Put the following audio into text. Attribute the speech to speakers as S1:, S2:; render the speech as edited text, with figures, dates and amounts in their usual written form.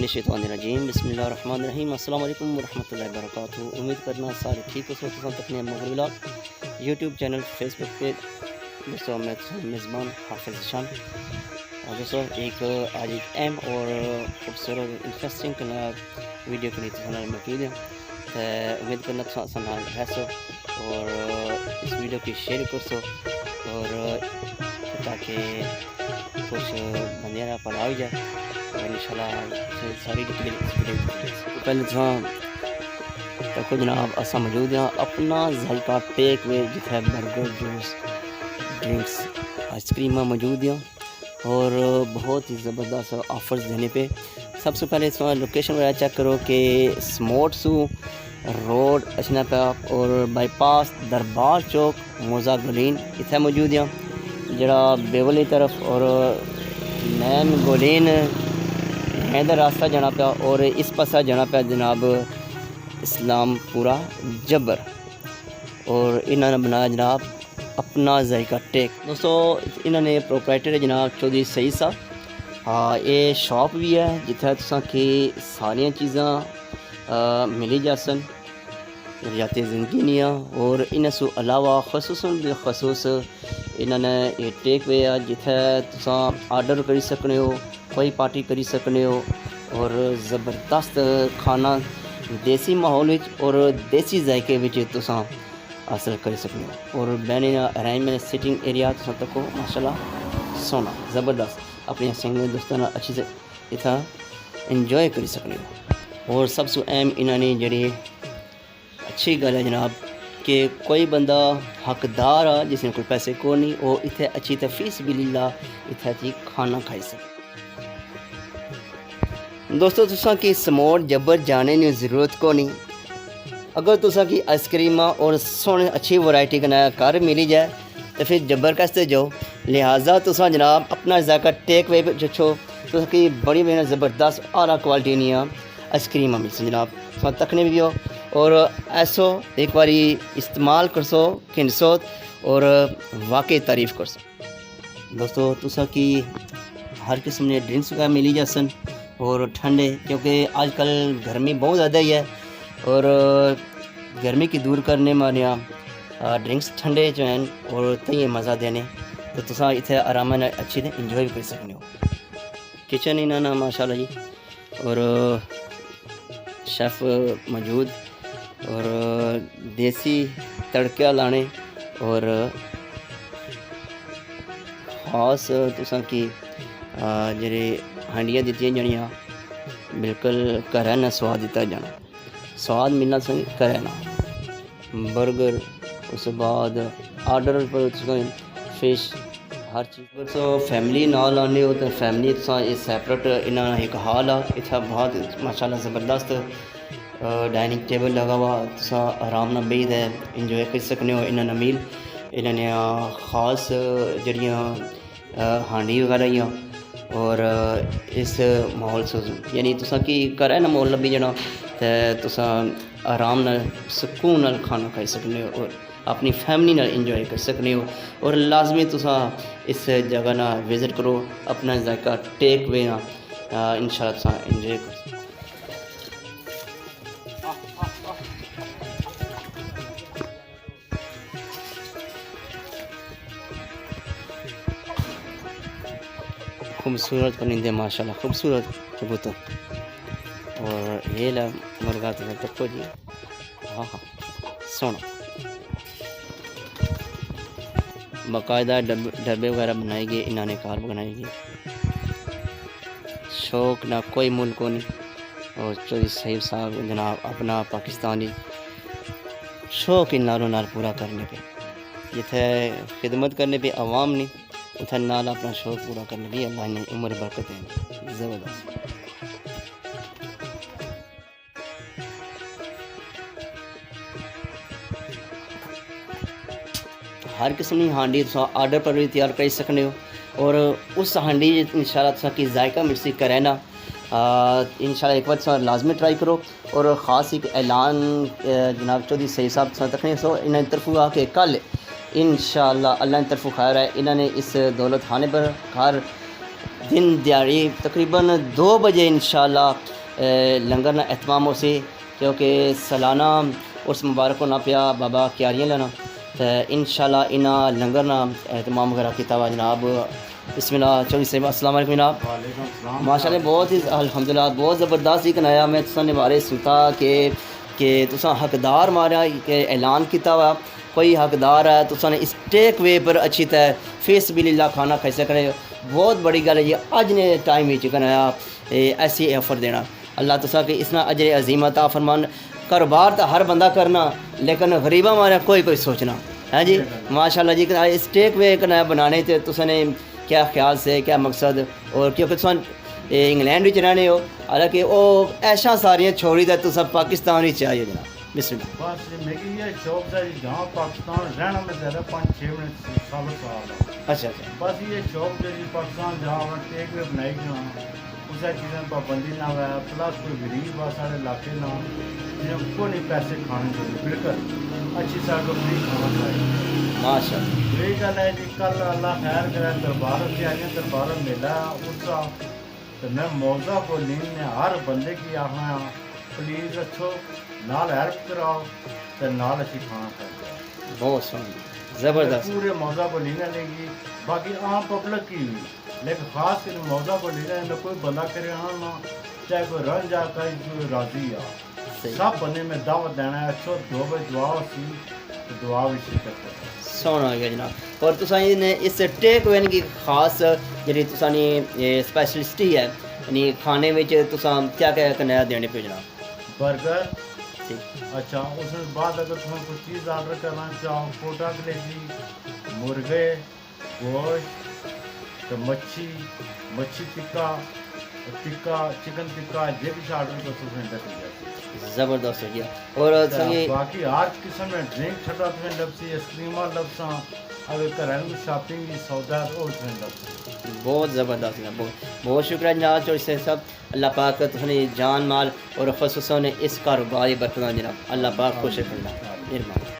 S1: मिनशैतानिर्रजीम बिस्मिल्लाहिर्रहमानिर्रहीम अस्सलाम वालेकुम वरहमतुल्लाहि वबरकातुहू। उम्मीद करना सारे ठीक हो तो अपने Mughal vlog YouTube channel Facebook पे दोस्तों मैं मेज़बान हाफिज़ शान। और दोस्तों आज एक अहम और खूबसूरत इंटरेस्टिंग वीडियो के लिए मौजूद है। उम्मीद करना रहसो और इस वीडियो की शेयर कर सो और ताकि कुछ बंदे पढ़ा हो जाए और इंशाल्लाह सारी डिटेल पहले तो जनाब असा मौजूद हैं अपना जायका टेक वे जिथे बर्गर जूस ड्रिंक्स आइसक्रीम मौजूद हैं और बहुत ही ज़बरदस्त ऑफर्स देने पे। सबसे पहले लोकेशन वगैरह चेक करो कि स्मोट्सू रोड अचना पे और बाईपास दरबार चौक मोज़ा गोलीन इतने मौजूद हैं जरा बेवली तरफ और मैन गोलीन हैदर रास्ता जाना पाया और इस पासा जाना पाया जनाब इस्लामपुरा जबर और इन्होंने बनाया जनाब अपना जायका टेक। दोस्तों इन्होंने प्रोपराइटर है जनाब चौधरी सईद साहब। हाँ ये शॉप भी है जिथे तुसा कि सारिया चीज़ा मिली जासन रियाती ज़िंदगी नहीं और इन सु अलावा खसूसन बिलखसूस इन्होंने ये टेक वे है जिथे तुसा आर्डर करी सकने हो कोई पार्टी करी सकने हो और ज़बरदस्त खाना देसी माहौल और देसी जायके तुसा हासिल कर सकते हो और बैनी अरेंजमेंट सिटिंग एरिया तुसा तको माशाल्लाह सोना ज़बरदस्त अपने संग दोस्तों अच्छी से इतना इंजॉय कर सकते हो। और सबसे अहम इन्होंने जी अच्छी गल है जनाब कि कोई बंदा हकदार आ जिसने कोई पैसे को नहीं वो इतने अच्छी फीस बिल्ला इतने अच्छी खाना खाई सके। दोस्तों तुसा की समोट जबर जाने की ज़रूरत को नहीं अगर तुसा की आइसक्रीम और सोने अच्छी वैरायटी का घर मिली जाए तो फिर जबर कैसे जाओ। लिहाजा तुसा जनाब अपना जायका टेक वे छो तो की बड़ी बड़ी ज़बरदस्त आला क्वालिटी नहीं आइसक्रीम मिल जनाब तुम तकने भी हो और ऐसो एक बारी इस्तेमाल कर सो खिंसो और वाकई तारीफ़ कर सो। दोस्तों तुसा की हर किस्म ने ड्रिंक्स वगैरह मिली जासन और ठंडे क्योंकि आजकल गर्मी बहुत ज़्यादा ही है और गर्मी की दूर करने मारे ड्रिंक्स ठंडे जो हैं और तय मज़ा देने तो तुसा इतने आराम अच्छी इंजॉय कर सकते हो। किचन इन्होंने माशाल्लाह जी और शेफ़ मौजूद और देसी तड़का लाने और ख़ास तुसा की जेरे हांडियाँ दी जानिया बिल्कुल घर ना स्वाद दिता जाना स्वाद मिलना सही घर ना बर्गर उस बाद आर्डर पर फिश हर चीज़ पर तो फैमिली ना लाने हो तो फैमिली सैपरेट इन्होंने एक हॉल आ इतना बहुत माशाल्लाह ज़बरदस्त डाइनिंग टेबल लगा हुआ तुसा आराम ना बेद है इंजॉय कर सकते हो। इन्होंने मील इन्होंने ख़ास जड़ियाँ हांडी वगैरह और इस माहौल से यानी तुसा की घर है ना माहौल लब्भी जाना तो तुसा आराम नाल सुकून नाल खाना खाई सकते हो और अपनी फैमिली नाल इंजॉय कर सकते हो और लाजमी तुसा इस जगह ना विजिट करो अपना जायका टेक वे ना इंशाल्लाह तुसा इंजॉय करो। खूबसूरत परिंदे माशाल्लाह खूबसूरत कबूतर और ये ला मुर्गा तो तको जी हाँ हाँ सोना बाकायदा डब्बे वगैरह बनाए गए इन्होंने कार बनाई गई शौक ना कोई मुल्क नहीं और चौधरी सईद साहब जनाब अपना पाकिस्तानी शौक इन नालों नाल पूरा करने पे जिथे खिदमत करने पे आवाम नहीं उधर नाल अपना शौक पूरा करने भी अल्लाह ने उम्र बरकत है ज़बरदस्त। हर किस्म की हांडी आर्डर पर भी तैयार कर सकते हो और उस हांडी इंशाल्लाह की जायका मिर्ची करे ना इंशाल्लाह एक बार लाजमी ट्राई करो। और ख़ास एक ऐलान जनाब चौधरी सईद साहब तकने सो इन तरफों आ के कल इंशाअल्लाह अल्लाह की तरफ खैर है। इन्होंने इस दौलत खाने पर घर دن دیہڑی تقریباً 2 بجے انشاءاللہ لنگر نہ اہتمام ہو سی کیونکہ سالانہ اس مبارک نہ پیا بابا کیاریاں لینا تو انشاءاللہ انہاں لنگر نہ اہتمام وغیرہ کیتا ہوا جناب. بسم اللہ چوہدری صاحب السلام علیکم جناب.
S2: وعلیکم السلام.
S1: ماشاء اللہ بہت ہی الحمدللہ بہت زبردست ہی کنایا میں تساں نے بارے سنتا کہ تساں حقدار مارا کہ اعلان کیتا ہوا کوئی حقدار ہے تساں نے اس ٹیک وے پر اچھی طرح فی سبیل اللہ کھانا کھائی سکنے بہت بڑی گل ہے جی. اج نے ٹائم وچ کنایا ایسی آفر دینا اللہ تساں کہ اس نہ اجر عظیم عطا فرمان. کاروبار تو ہر بندہ کرنا لیکن غریباں مارا کوئی سوچنا ہے جی. ماشاءاللہ جی اس ٹیک وے کنایا بنانے تے تساں نے کیا خیال سے کیا مقصد اور کیونکہ تساں انگلینڈ وچ رہنے ہو حالانکہ وہ ایشا ساریاں چھوڑی تے تساں پاکستان وچ آئے ہو جناب. بسم اللہ.
S2: بس میری یہ شوق ہے جہاں پاکستان رہنا میں زیادہ 5-6 منٹ سال
S1: اچھا
S2: بس یہ شوق ہے جی پاکستان جہاں ٹیک وے بنائی جانا اسے چیزیں پابندی نہ ہوا پلس کوئی غریب آ سارے علاقے نہ جن کو نہیں پیسے کھانے چاہیے بالکل اچھی سال کو فری کھانا چاہیے.
S1: ماشاء اللہ
S2: یہی گل ہے جی کل اللہ خیر کرے دربار سے آئی دربار میلہ اس کا تو میں موضوع کو لین نے ہر بندے کی آخنا پلیز اچھو نال ہیلپ کراؤ تو نال اچھی کھانا کھاؤ.
S1: بہت سونا زبردست.
S2: پورے موضوع کو لینا لے گی باقی عام پبلک کی ہوئی لیکن خاص کر موضوع کو لینا نہ کوئی بندہ کرے نہ چاہے کوئی رن جا کوئی راضی آ سب بندے میں دعوت دینا ہے. اچھو 2 بجے دعا سی تو دعا بھی شرکت کرے.
S1: سونا ہو گیا جناب. اور تساں نے اس ٹیک وے کی خاص جی تساں نے اسپیشلسٹی ہے یعنی کھانے میں تساں کیا نیا دینے پہ جناب.
S2: برگر
S1: جی
S2: اچھا اس کے بعد اگر تمہیں کوئی چیز آرڈر کرنا چاہو کوٹا کلیجی مرغے گوشت تو مچھی ٹکا چکن ٹکا یہ بھی آرڈر کر سکتے
S1: زبردست ہو گیا. اور
S2: باقی ہر قسم میں ڈرنک ٹھنڈا تمہیں لبسی آئس کریماں لبساں اگر گھر میں شاپنگ کی سودا اور تمہیں لبسی.
S1: بہت زبردست جناب. بہت شکریہ جناب چوہدری صاحب. اللہ پاک تمہیں جان مال اور خصوصاً اس کاروباری برکتاں جناب اللہ پاک خوش رکھنا. مہربانی.